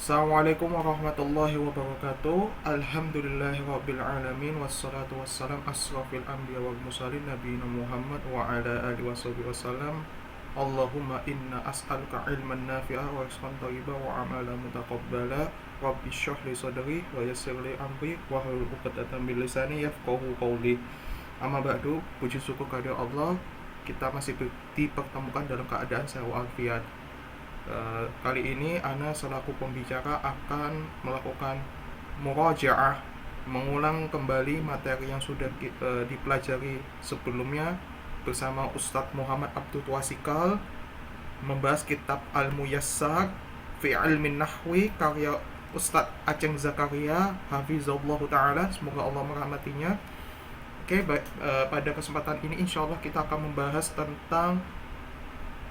Assalamualaikum warahmatullahi wabarakatuh. Alhamdulillahirrabbilalamin. Wassalatu wassalam asrafil anbiya wal mursalin nabiyina Muhammad wa ala alihi washabihi wasallam. Allahumma inna as'aluka ilman nafi'a wa rizqan thayyiban wa amalan mutaqabbala. Rabbi shrah li sadri wa yassir li amri wa hlul 'uqdatam min lisani yafqahu qawli. Amma ba'du, puji syukur kepada Allah, kita masih dipertemukan dalam keadaan sehat walafiat. Kali ini Ana selaku pembicara akan melakukan murajaah, mengulang kembali materi yang sudah dipelajari sebelumnya bersama Ustadz Muhammad Abdul Twasikal, membahas kitab Al-Muyassar fi Ilmin Nahwi karya Ustadz Aceng Zakaria hafizallahu ta'ala, semoga Allah merahmatinya. Oke, baik, pada kesempatan ini insya Allah kita akan membahas tentang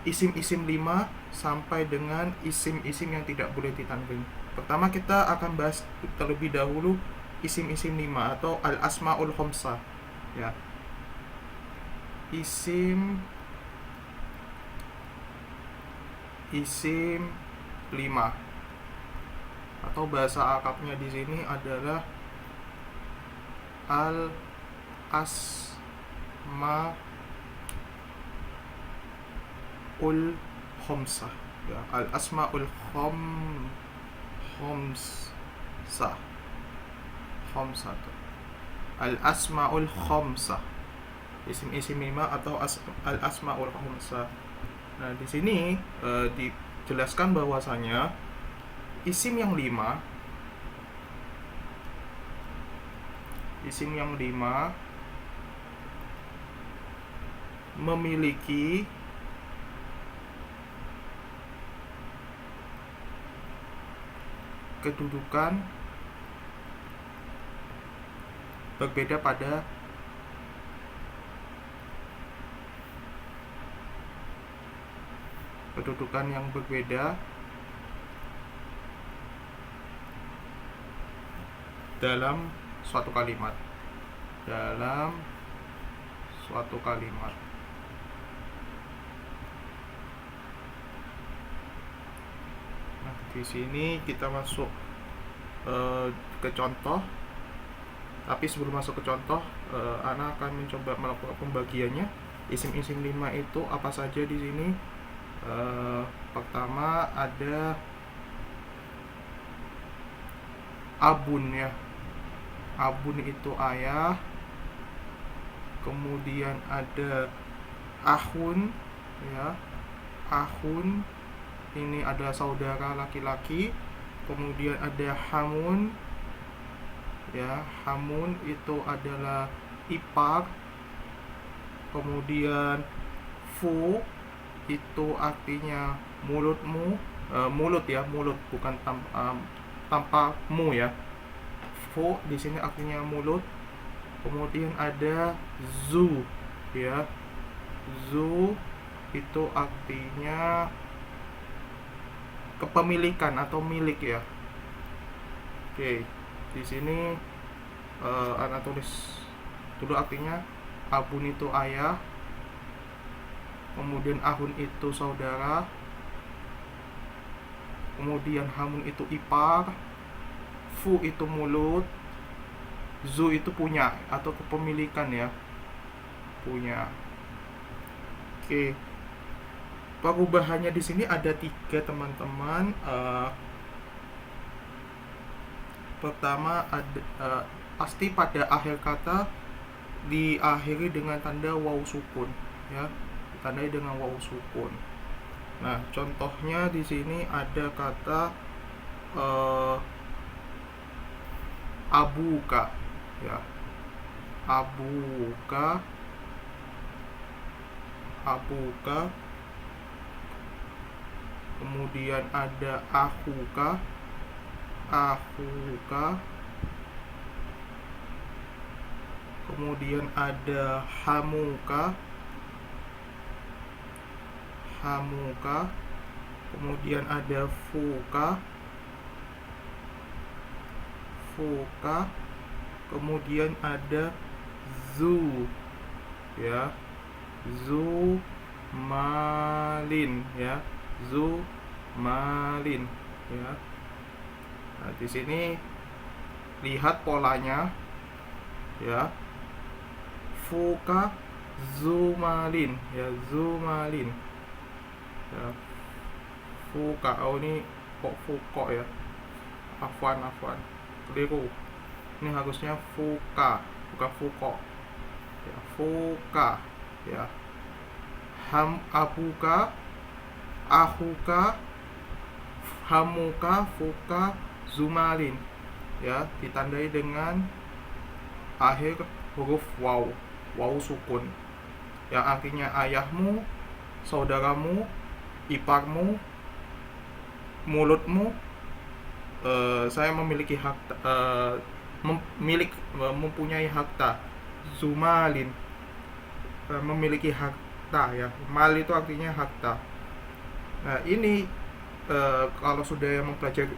isim-isim 5 sampai dengan isim-isim yang tidak boleh ditanwin. Pertama kita akan bahas terlebih dahulu isim-isim 5 atau al-asmaul khamsah, ya. Isim 5 atau bahasa Arabnya di sini adalah al-asma khamsah, ya, al asmaul khamsah, al asmaul khamsah, isim-isim 5 atau al asmaul khamsah. Nah, di sini dijelaskan bahwasanya isim yang 5 memiliki kedudukan berbeda pada kedudukan yang berbeda dalam suatu kalimat. Di sini kita masuk ke contoh. Tapi sebelum masuk ke contoh, Ana akan mencoba melakukan pembagiannya. Isim-isim 5 itu apa saja di sini? Pertama ada abun, ya. Abun itu ayah. Kemudian ada ahun, ya. Ahun ini ada saudara laki-laki. Kemudian ada hamun, ya. Hamun itu adalah ipar. Kemudian fu itu artinya mulutmu, mulut, ya, mulut, bukan tanpa mu, ya. Fu di sini artinya mulut. Kemudian ada zu, ya. Zu itu artinya kepemilikan atau milik, ya. Oke, di sini Ana tulis dulu artinya. Abun itu ayah, kemudian ahun itu saudara, kemudian hamun itu ipar, fu itu mulut, zu itu punya atau kepemilikan, ya, punya. Oke. Perubahannya di sini ada 3, teman-teman. Pertama ada pasti pada akhir kata diakhiri dengan tanda waw sukun, ya, ditandai dengan waw sukun. Nah, contohnya di sini ada kata abuka, ya. Abuka. Kemudian ada ahuka. Kemudian ada hamuka. Kemudian ada fuka. Kemudian ada zu, ya. Zu malin, ya. Zu malin, ya. Nah, di sini lihat polanya ya. Fuka zumalin ya, zumalin ya. Fuka, oh ini kok fuko ya, afwan keliru, ini harusnya fuka bukan fuko ya. Fuka ya. Abuka, ahuka, hamuka, fuka zumalin ya, ditandai dengan akhir huruf waw, waw sukun, yang artinya ayahmu, saudaramu, iparmu, mulutmu. Saya memiliki harta, mempunyai harta. Zumalin, memiliki harta ya. Mal itu artinya harta. Nah ini kalau sudah mempelajari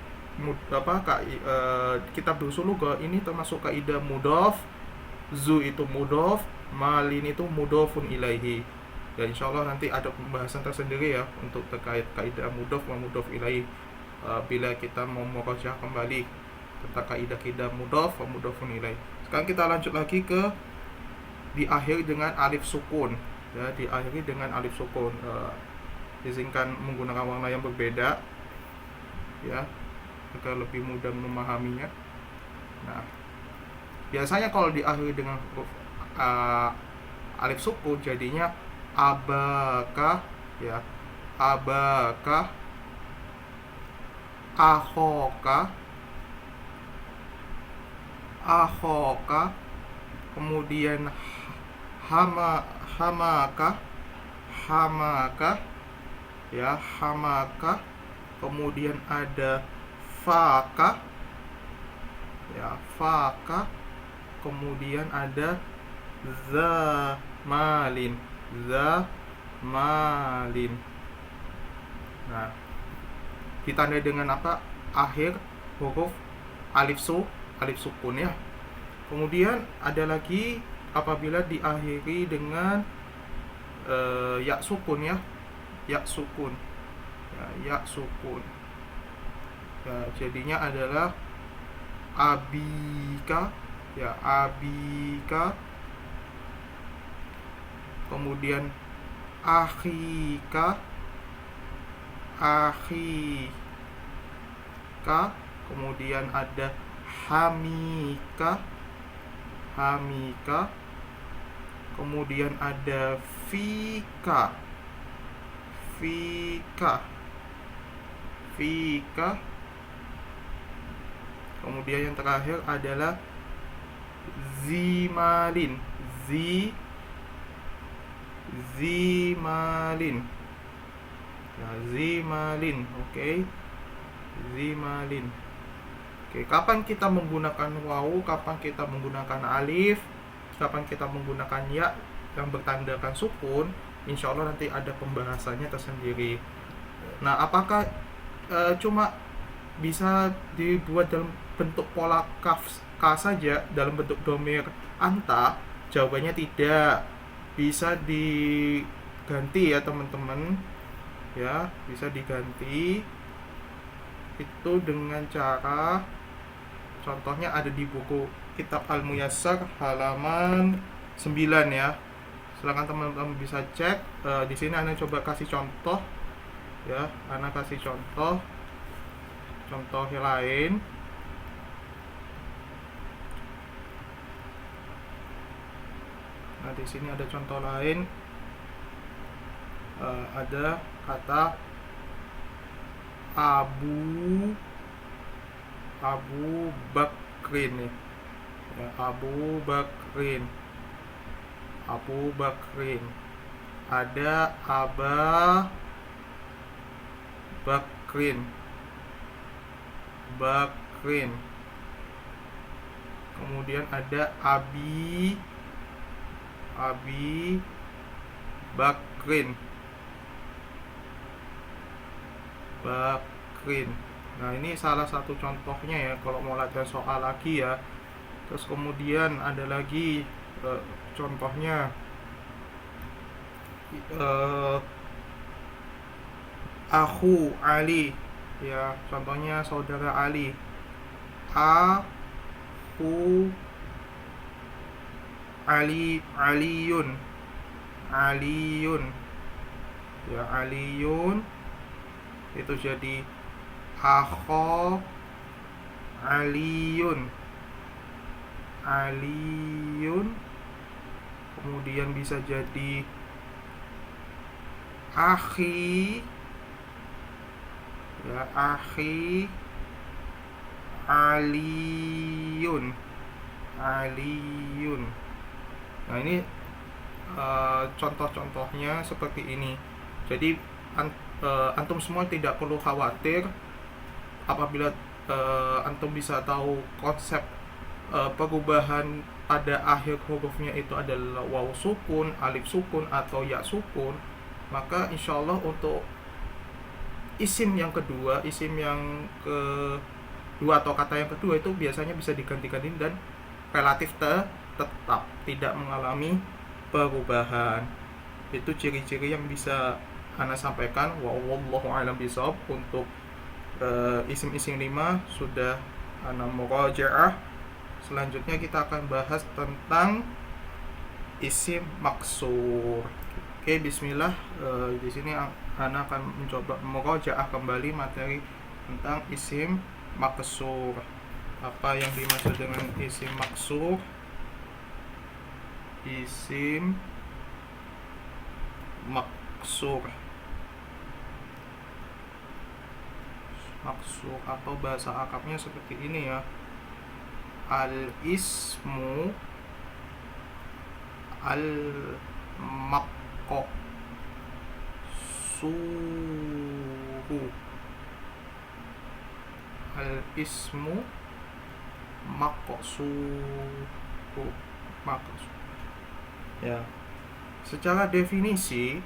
kitab Dusul Lugah, ini termasuk kaidah mudhof. Zu itu mudhof, malin itu mudhofun ilaihi. Ya insyaallah nanti ada pembahasan tersendiri ya untuk terkait kaidah mudhof wa mudhof ilaihi, bila kita mau murojaah kembali tentang kaidah-kaidah mudhof wa mudhofun ilaihi. Sekarang kita lanjut lagi ke diakhiri dengan alif sukun ya, diakhiri dengan alif sukun. Izinkan menggunakan warna yang berbeda ya agar lebih mudah memahaminya. Nah, biasanya kalau diakhiri dengan huruf alif sukun jadinya abaka ya, abaka, ahoka, ahoka, kemudian hamaka, hamaka ya, hamaka, kemudian ada faka ya, faka, kemudian ada zamalin, zamalin. Nah, ditandai dengan apa? Akhir huruf alif sukun ya. Kemudian ada lagi apabila diakhiri dengan ya sukun ya, ya sukun ya, ya sukun ya, jadinya adalah abika ya, abika, kemudian akhika, akhika, kemudian ada hamika, hamika, kemudian ada fika, fika, fika, kemudian yang terakhir adalah zimalin, zimalin ya, zimalin. Oke. Zimalin. Oke, kapan kita menggunakan waw, kapan kita menggunakan alif, kapan kita menggunakan ya yang bertandakan sukun, insya Allah nanti ada pembahasannya tersendiri. Nah, apakah cuma bisa dibuat dalam bentuk pola ka saja, dalam bentuk domir anta? Jawabannya tidak. Bisa diganti ya teman-teman ya, bisa diganti itu dengan cara, contohnya ada di buku kitab Al-Muyassar halaman 9 ya. Silakan teman-teman bisa cek. Di sini Ana coba kasih contoh ya, Ana kasih contoh lain. Nah, di sini ada contoh lain. Ada kata Abu Bakrin ya. Abu Bakrin, Abu Bakrin. Ada Aba Bakrin, Bakrin. Kemudian ada Abi Bakrin, Bakrin. Nah, ini salah satu contohnya ya kalau mau latihan soal lagi ya. Terus kemudian ada lagi contohnya Akhu Ali ya, contohnya saudara Ali. Aku Aliyun. Ya, Aliyun itu jadi Akho Aliyun. Kemudian bisa jadi Akhi. Ya, Akhi Aliyun. Nah, ini contoh-contohnya seperti ini. Jadi antum semua tidak perlu khawatir apabila antum bisa tahu konsep perubahan pada akhir hurufnya itu adalah waw sukun, alif sukun, atau ya sukun, maka insyaallah untuk isim yang kedua, isim yang kedua atau kata yang kedua itu biasanya bisa diganti-ganti dan relatif tetap tidak mengalami perubahan. Itu ciri-ciri yang bisa ana sampaikan. Wallahu a'lam bishawab. Untuk isim-isim 5 sudah ana murajaah. Selanjutnya kita akan bahas tentang isim maksur. Oke, bismillah. Di sini ana akan mencoba murajaah kembali materi tentang isim maksur. Apa yang dimaksud dengan isim maksur? Isim maksur atau bahasa Arabnya seperti ini ya. Al-ismu al-maqsuhu. Al-ismu maqsuhu. Ya. Secara definisi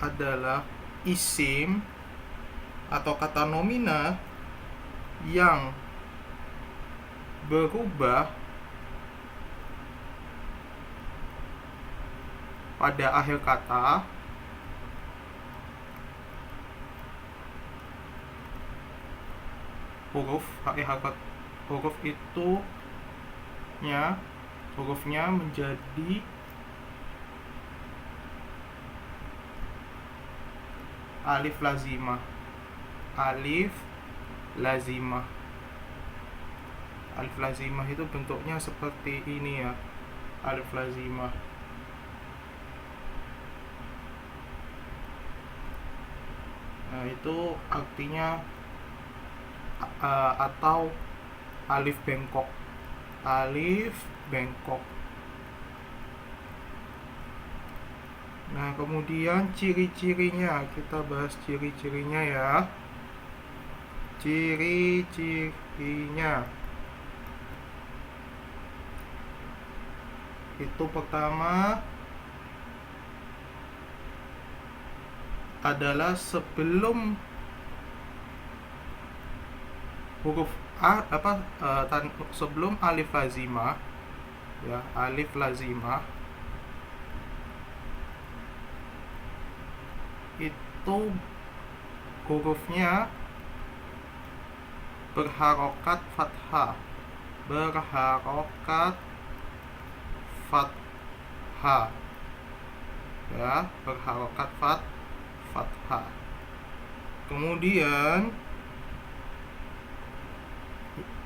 adalah isim atau kata nomina yang berubah pada akhir kata hurufnya menjadi alif lazimah. Alif lazimah itu bentuknya seperti ini ya. Alif lazimah. Nah, itu artinya atau alif bengkok. Nah, kemudian ciri-cirinya, kita bahas ciri-cirinya ya. Ciri-cirinya itu pertama adalah sebelum huruf sebelum alif lazimah ya, alif lazimah itu hurufnya berharokat fathah. Ya, berharokat fathah. Kemudian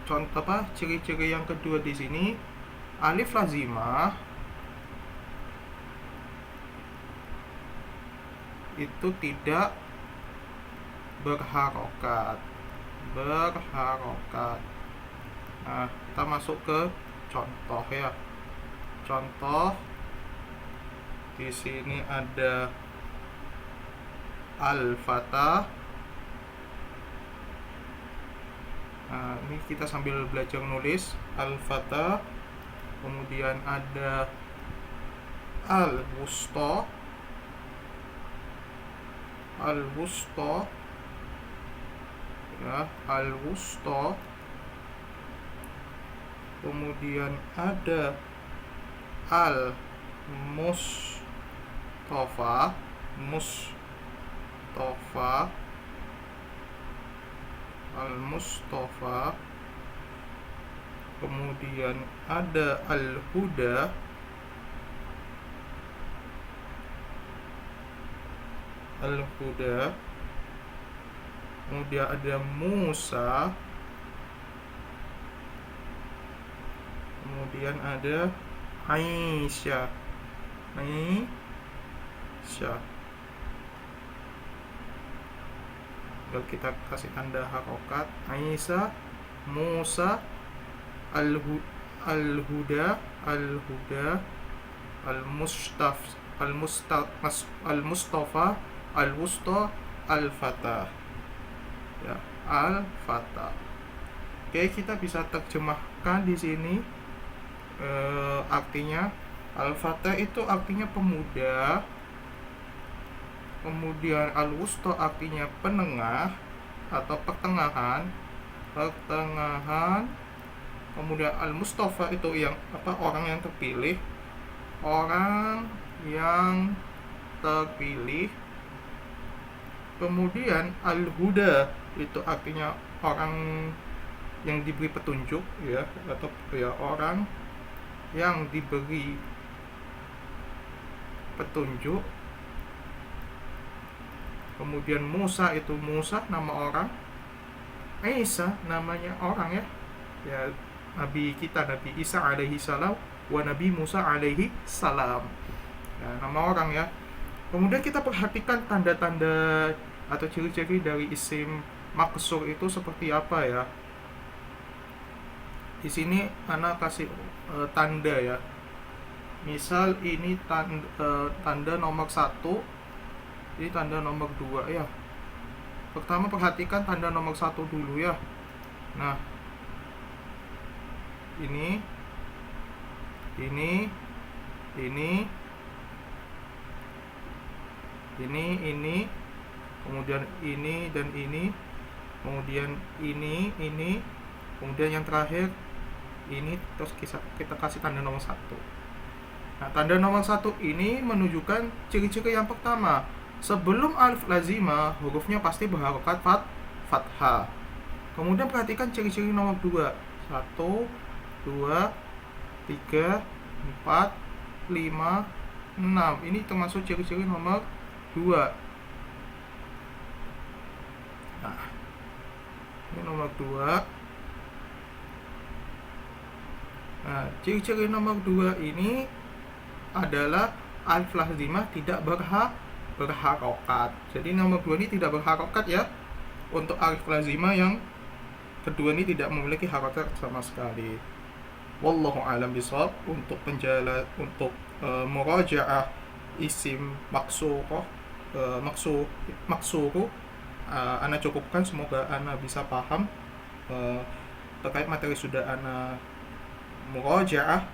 contoh ciri-ciri yang kedua di sini, alif lazimah itu tidak berharokat. Nah, kita masuk ke contoh ya. Contoh di sini ada al-fatah. Nah, ini kita sambil belajar nulis al-fatah. Kemudian ada al-wusta. Ya, al-wusta. Kemudian ada al-mustafa. Al-Mustafa, kemudian ada Al-Huda, kemudian ada Musa, kemudian ada Aisyah. Kalau kita kasih tanda harokat, Aisyah, Musa, Al-Huda, Al-Mustafa, Al-Wusta, Al-Fatah. Ya, Al-Fatah. Oke, kita bisa terjemahkan di sini. Artinya Al-Fatah itu artinya pemuda, kemudian Al-Wusta artinya penengah atau pertengahan, kemudian Al-Mustafa itu yang orang yang terpilih, kemudian Al-Huda itu artinya orang yang diberi petunjuk, ya, atau ya orang yang diberi petunjuk. Kemudian Musa itu nama orang, Isa namanya orang, ya Nabi kita, Nabi Isa alaihi salam, wa Nabi Musa alaihi salam, ya, nama orang, ya. Kemudian kita perhatikan tanda-tanda atau ciri-ciri dari isim maksur itu seperti apa, ya. Di sini ana kasih tanda, ya. Misal ini tanda nomor 1, ini tanda nomor 2, ya. Pertama perhatikan tanda nomor 1 dulu, ya. Nah, ini, kemudian ini dan ini, kemudian ini, kemudian yang terakhir ini, terus kita kasih tanda nomor 1. Nah, tanda nomor 1 ini menunjukkan ciri-ciri yang pertama. Sebelum alif lazimah, hurufnya pasti berharokat fathah. Kemudian perhatikan ciri-ciri nomor 2. 1, 2, 3, 4, 5, 6. Ini termasuk ciri-ciri nomor 2. Nah, ini nomor 2. Nah, ciri-ciri nomor 2 ini adalah alif lazimah tidak berharokat. Jadi nomor 2 ini tidak berharokat, ya. Untuk alif lazimah yang kedua ini tidak memiliki harokat sama sekali. Wallahu a'lam bishawab. Untuk murajaah isim maksuruh, ana cukupkan. Semoga ana bisa paham terkait materi sudah ana murajaah,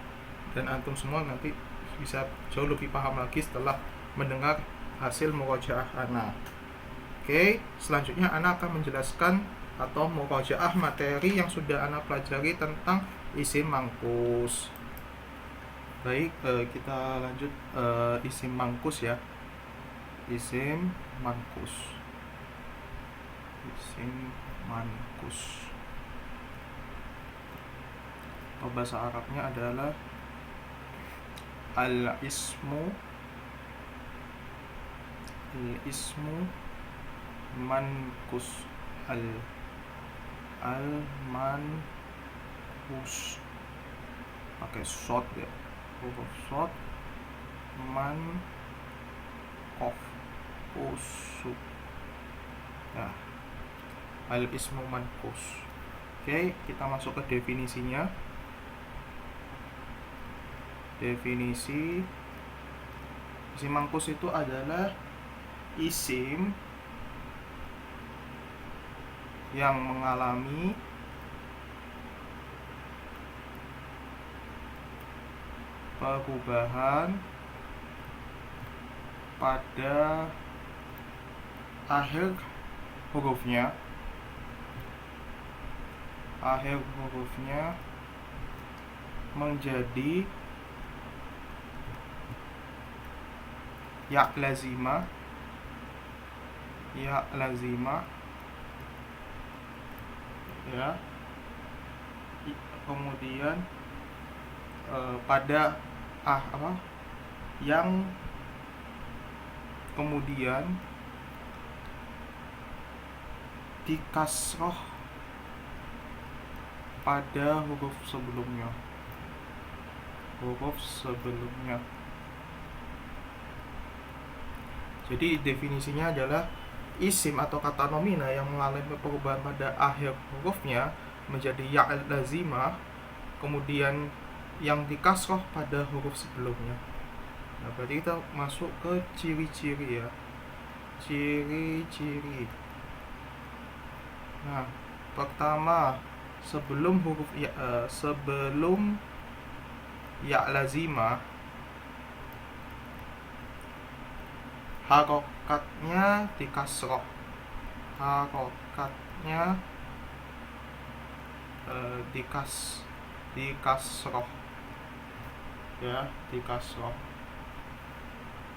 dan antum semua nanti bisa jauh lebih paham lagi setelah mendengar hasil murajaah ana. Oke, selanjutnya ana akan menjelaskan atau murajaah materi yang sudah ana pelajari tentang isim mangkus. Baik, kita lanjut isim mangkus, ya. Isim mangkus. Atau bahasa Arabnya adalah al-ismu mankus. Al-mankus pakai shot, ya, huruf shot, man kof usu, ya, al-ismu mankus. Oke, kita masuk ke definisinya. Definisi isim mangkus itu adalah isim yang mengalami perubahan pada akhir hurufnya menjadi ya lazimah ya lazimah, ya. Kemudian pada yang kemudian dikasroh pada huruf sebelumnya. Jadi definisinya adalah isim atau kata nomina yang mengalami perubahan pada akhir hurufnya menjadi ya lazimah, kemudian yang dikasroh pada huruf sebelumnya. Nah, berarti kita masuk ke ciri-ciri ya. Ciri-ciri. Nah, pertama, sebelum ya lazimah, harokatnya dikasroh. Dikasroh ya, dikasroh.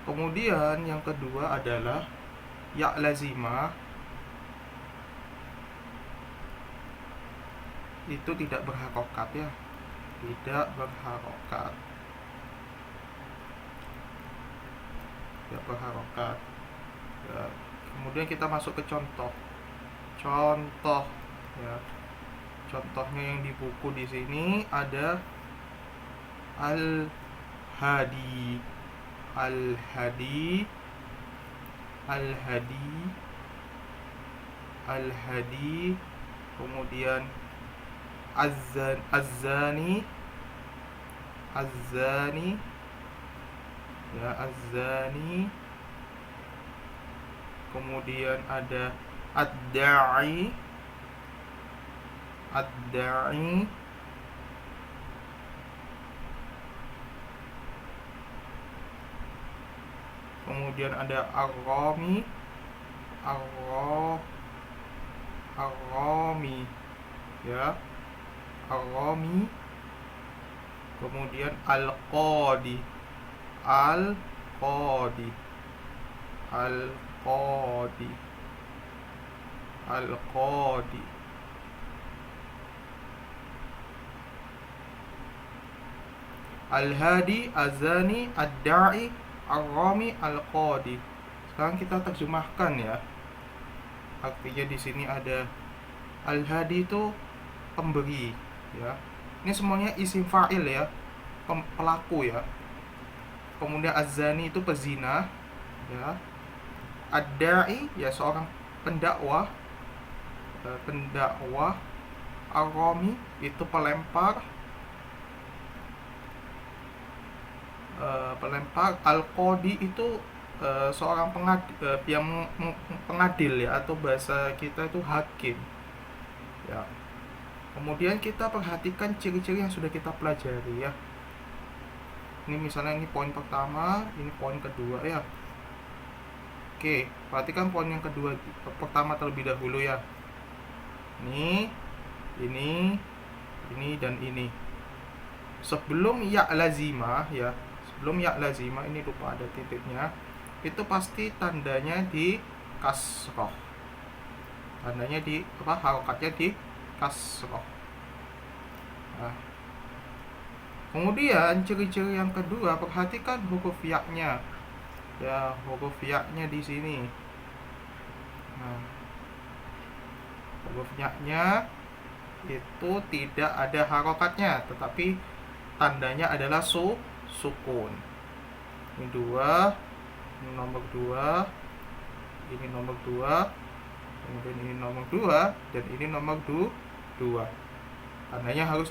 Kemudian yang kedua adalah ya lazimah itu tidak berharokat ya, tidak berharokat. Ya. Kemudian kita masuk ke contoh ya. Contohnya yang di buku di sini ada al-hadi, kemudian az-zani ya, az-zani, kemudian ada ad-da'i, kemudian ada ar-rami ya, ar-rami, kemudian al-qadi al-hadi, az-zani, ad-da'i, ar-rami, al-qadi. Sekarang kita terjemahkan ya. Artinya di sini ada al-hadi itu pemberi ya. Ini semuanya isim fa'il ya, pelaku ya. Kemudian az-zani itu pezina ya. Ad-da'i ya seorang pendakwah. Ar-rami itu pelempar. Al-qadi itu seorang pengadil ya, atau bahasa kita itu hakim ya. Kemudian kita perhatikan ciri-ciri yang sudah kita pelajari ya. Ini misalnya ini poin pertama, ini poin kedua ya. Oke, perhatikan poin yang kedua, pertama terlebih dahulu ya. Ini dan ini. Sebelum ya lazimah ya, ini lupa ada titiknya, itu pasti tandanya di kasroh. Harokatnya di kasroh. Nah, kemudian ciri-ciri yang kedua, perhatikan huruf ya-nya. Ya, huruf ya-nya di sini. Nah, huruf ya-nya itu tidak ada harokatnya, tetapi tandanya adalah sukun. Ini nomor 2, ini nomor 2, kemudian ini nomor 2, dan ini nomor 2. Tandanya harus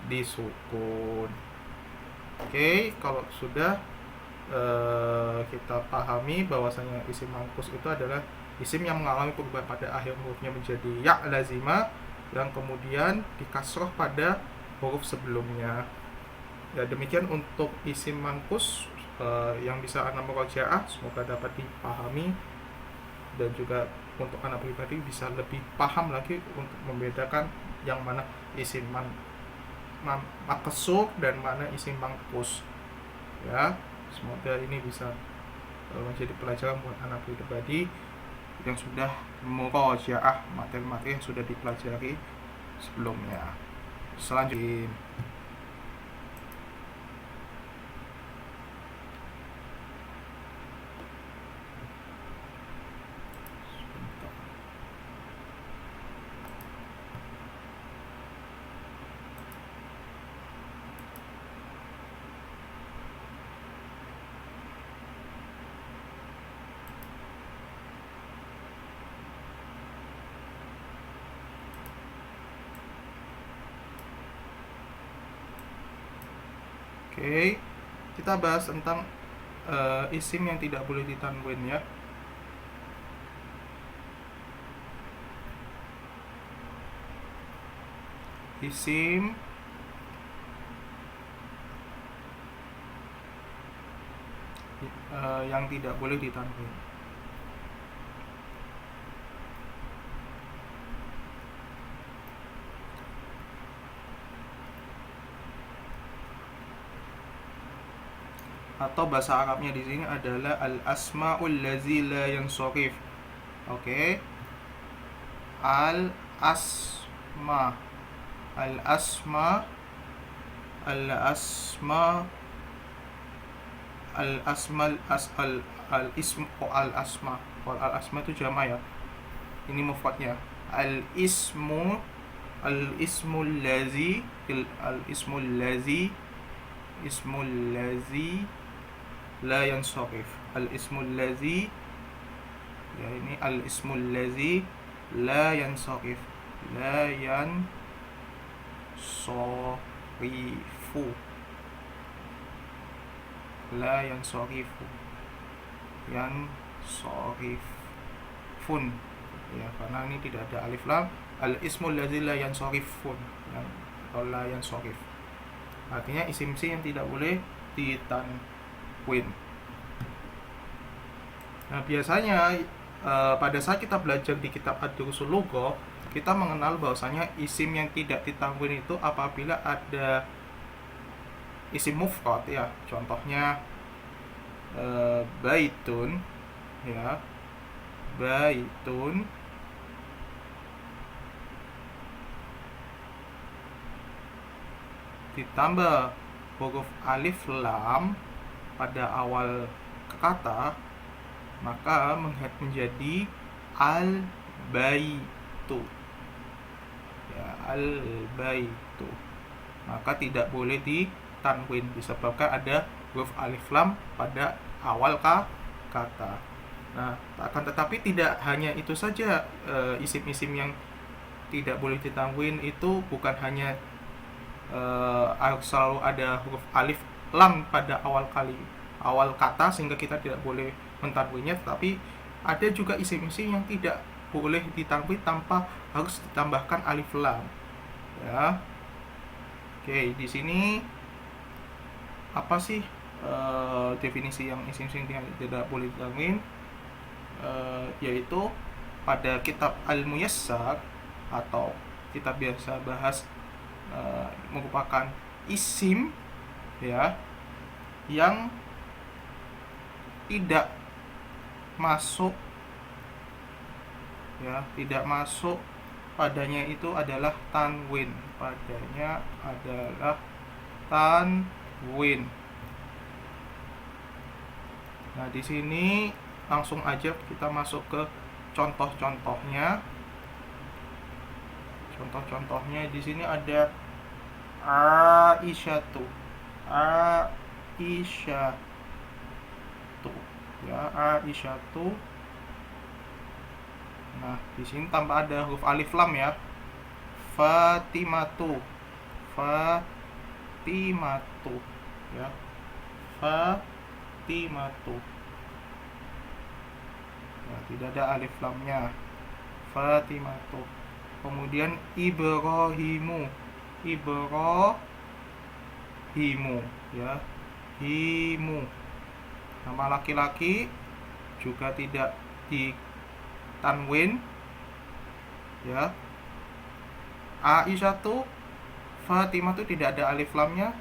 disukun. Oke, kalau sudah kita pahami bahwasanya isim mangkus itu adalah isim yang mengalami perubahan pada akhir hurufnya menjadi ya lazimah, yang kemudian dikasroh pada huruf sebelumnya. Ya, demikian untuk isim mangkus yang bisa anak murojaah, semoga dapat dipahami, dan juga untuk anak pribadi bisa lebih paham lagi untuk membedakan yang mana isim makesur dan mana isim mangkus ya. Semoga ini bisa menjadi pelajaran buat anak pribadi. yang sudah murajaah materi-materi yang sudah dipelajari sebelumnya. Selanjutnya Oke, kita bahas tentang isim yang tidak boleh ditanwin ya. Isim yang tidak boleh ditanwin. Atau bahasa Arabnya di sini adalah al-asmaul lazi la yansharif. Oke. Al-asma al-asma al-asma al-asma al-ism al-asma. Kalau al-asma itu jamak ya. Ini mufradnya. Al-ismu al-ismul lazi al-ismul lazi ismul lazi la yansharif. Al-ismul lazi, ya ini al-ismul lazi la yansharif. La yansarifu. La yansarifu. Yansarifun. Ya, karena ini tidak ada alif lam. Al-ismul lazi la yansarifun. Atau la yansarif. Artinya isim yang tidak boleh ditanwin. Nah, biasanya pada saat kita belajar di kitab Ad-Durusul Lughah, kita mengenal bahwasanya isim yang tidak ditanwin itu apabila ada isim mufrad ya. Contohnya baitun ya. Baitun ditambah huruf alif lam pada awal kata, maka menjadi al-baitu. Ya, al-baitu. Maka tidak boleh ditanwin disebabkan ada huruf alif lam pada awal kata. Nah, akan tetapi tidak hanya itu saja, isim-isim yang tidak boleh ditanwin itu bukan hanya selalu ada huruf alif lam pada awal kata sehingga kita tidak boleh mentanwinnya, tetapi ada juga isim-isim yang tidak boleh ditanwin tanpa harus ditambahkan alif lam ya. Oke, di sini apa sih definisi yang isim-isim yang tidak boleh ditanwin? Yaitu pada kitab Al-Muyassar atau kita biasa bahas merupakan isim ya yang tidak masuk padanya itu adalah tanwin. Nah, di sini langsung aja kita masuk ke contoh-contohnya. Contoh-contohnya di sini ada Aisyatu ya, Aisyatu. Nah, di sini tanpa ada huruf alif lam ya. Fatimatu ya. Fatimatu. Nah, tidak ada alif lamnya. Fatimatu. Kemudian Ibrahimu ya. Himu. Nama laki-laki juga tidak ditanwin ya. Aisyatu, Fatimah itu tidak ada alif lamnya,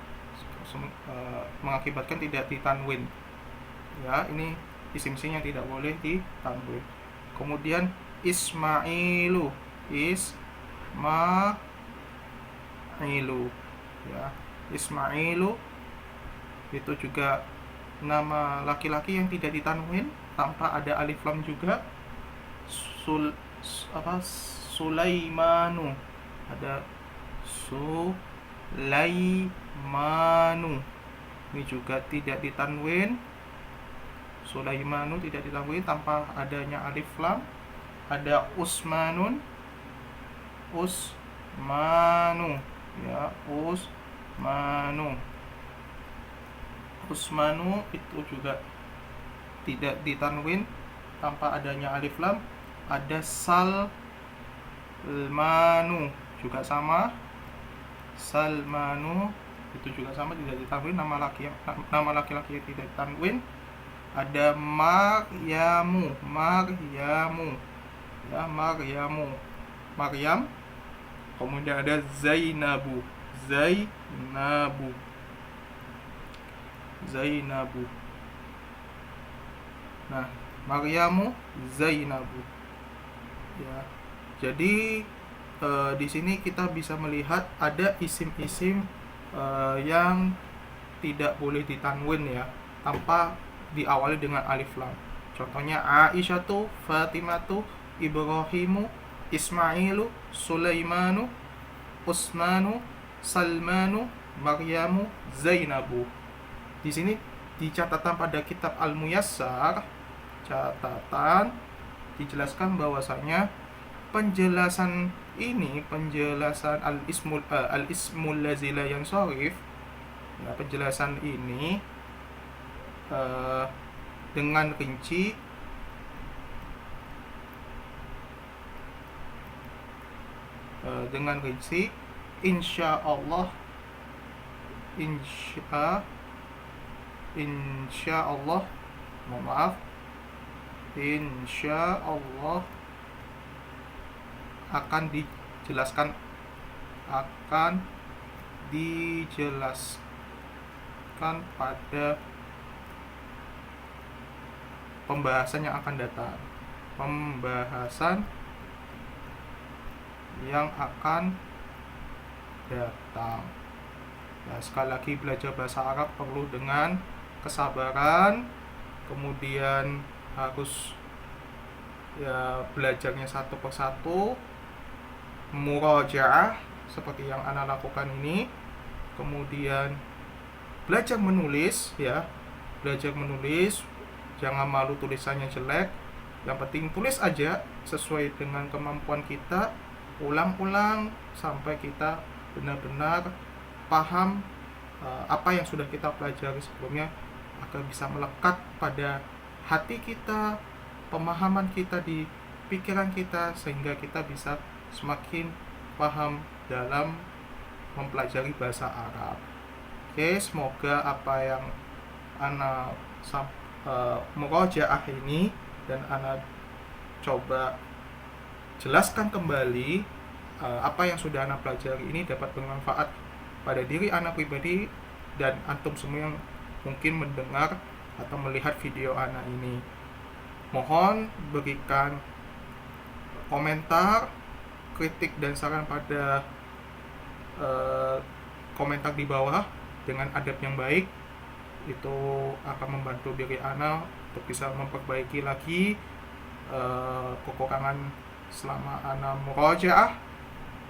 mengakibatkan tidak ditanwin ya. Ini isim-isim yang tidak boleh ditanwin. Kemudian Ismailu, ya. Ismailu itu juga nama laki-laki yang tidak ditanwin tanpa ada alif lam juga. Sulaimanu, ada Sulaimanu, ini juga tidak ditanwin. Sulaimanu tidak ditanwin tanpa adanya alif lam. Ada Usmanu, ya, Usmanu itu juga tidak ditanwin tanpa adanya alif lam. Ada Salmanu juga sama. Salmanu itu juga sama, tidak ditanwin, nama laki-laki yang tidak ditanwin. Ada Maryamu, ya, Maryam. Kemudian ada Zainabu. Nah, Maryamu, Zainabu, ya. Jadi di sini kita bisa melihat ada isim-isim yang tidak boleh ditanwin, ya, tanpa diawali dengan alif lam. Contohnya Aisyatu, Fatimatu, Ibrahimu, Ismailu, Sulaimanu, Usmanu, Salmanu, Maryamu, Zainabu. Di sini di catatan pada kitab Al-Muyassar, dijelaskan bahwasanya penjelasan al-ismul lazi la yansharif, ya, penjelasan ini dengan rinci insya Allah, akan dijelaskan pada pembahasan yang akan datang. Ya, sekali lagi, belajar bahasa Arab perlu dengan kesabaran, kemudian harus, ya, belajarnya satu persatu, murajaah seperti yang Ana lakukan ini. Kemudian belajar menulis, ya, jangan malu tulisannya jelek, yang penting tulis aja sesuai dengan kemampuan kita, ulang-ulang sampai kita benar-benar paham apa yang sudah kita pelajari sebelumnya, agar bisa melekat pada hati kita, pemahaman kita, di pikiran kita, sehingga kita bisa semakin paham dalam mempelajari bahasa Arab. Oke, semoga apa yang Ana murojaah ini dan Ana coba jelaskan kembali, apa yang sudah Ana pelajari ini dapat bermanfaat pada diri Ana pribadi dan antum semua yang mungkin mendengar atau melihat video Ana ini. Mohon berikan komentar, kritik dan saran pada komentar di bawah dengan adab yang baik. Itu akan membantu diri Ana untuk bisa memperbaiki lagi kekurangan selama Ana murojaah.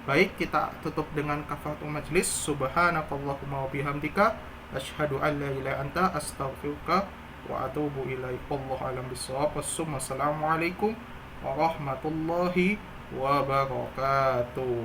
Baik, kita tutup dengan kafaratul majlis. Subhanakallahumma wa bihamdika asyhadu an la ilaha anta astaghfiruka wa atubu ilaik. Wallahu a'lam bishawab. Wassalamualaikum warahmatullahi wabarakatuh.